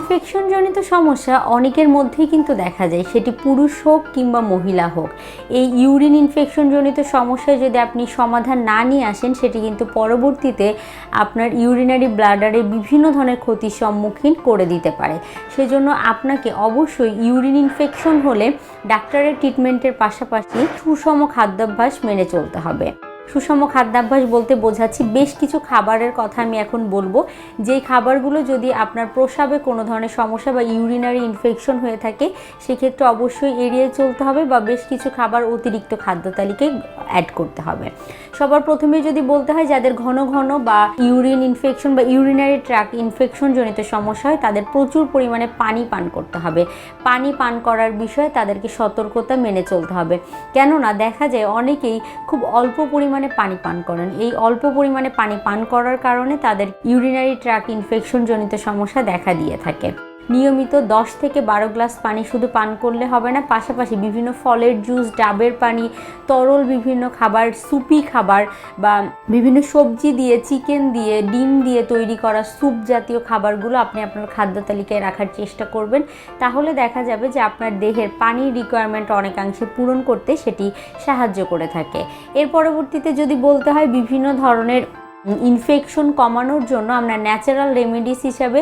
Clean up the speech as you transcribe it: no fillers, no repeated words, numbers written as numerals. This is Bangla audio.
ইনফেকশনজনিত সমস্যা অনেকের মধ্যেই কিন্তু দেখা যায়, সেটি পুরুষ হোক কিংবা মহিলা হোক। এই ইউরিন ইনফেকশনজনিত সমস্যায় যদি আপনি সমাধান না নিয়ে আসেন, সেটি কিন্তু পরবর্তীতে আপনার ইউরিনারি ব্লাডারে বিভিন্ন ধরনের ক্ষতির সম্মুখীন করে দিতে পারে। সেজন্য আপনাকে অবশ্যই ইউরিন ইনফেকশন হলে ডাক্তারের ট্রিটমেন্টের পাশাপাশি সুষম খাদ্যাভ্যাস মেনে চলতে হবে। সুষম খাদ্যাভ্যাস বলতে বোঝাচ্ছি বেশ কিছু খাবারের কথা আমি এখন বলবো, যেই খাবারগুলো যদি আপনার প্রস্রাবে কোনো ধরনের সমস্যা বা ইউরিনারি ইনফেকশন হয়ে থাকে সেক্ষেত্রে অবশ্যই এড়িয়ে চলতে হবে বা বেশ কিছু খাবার অতিরিক্ত খাদ্য তালিকায় অ্যাড করতে হবে। সবার প্রথমে যদি বলতে হয় যাদের ঘন ঘন বা ইউরিন ইনফেকশন বা ইউরিনারি ট্র্যাক্ট ইনফেকশন জনিত সমস্যা হয়, তাদের প্রচুর পরিমাণে পানি পান করতে হবে। পানি পান করার বিষয়ে তাদেরকে সতর্কতা মেনে চলতে হবে, কেননা দেখা যায় অনেকেই খুব অল্প পরিমাণে পানি পান করেন। এই অল্প পরিমাণে পানি পান করার কারণে তাদের ইউরিনারি ট্র্যাক্ট ইনফেকশন জনিত সমস্যা দেখা দিয়ে থাকে। নিয়মিত 10 থেকে 12 গ্লাস পানি শুধু পান করলে হবে না, পাশাপাশি বিভিন্ন ফলের জুস, ডাবের পানি, তরল বিভিন্ন খাবার, সুপি খাবার বা বিভিন্ন সবজি দিয়ে, চিকেন দিয়ে, ডিম দিয়ে তৈরি করা স্যুপ জাতীয় খাবারগুলো আপনি আপনার খাদ্য তালিকায় রাখার চেষ্টা করবেন। তাহলে দেখা যাবে যে আপনার দেহের পানির রিকোয়ারমেন্ট অনেকাংশে পূরণ করতে সেটি সাহায্য করে থাকে। এর পরবর্তীতে যদি বলতে হয় বিভিন্ন ধরনের ইনফেকশন কমানোর জন্য আমরা ন্যাচারাল রেমেডিস হিসাবে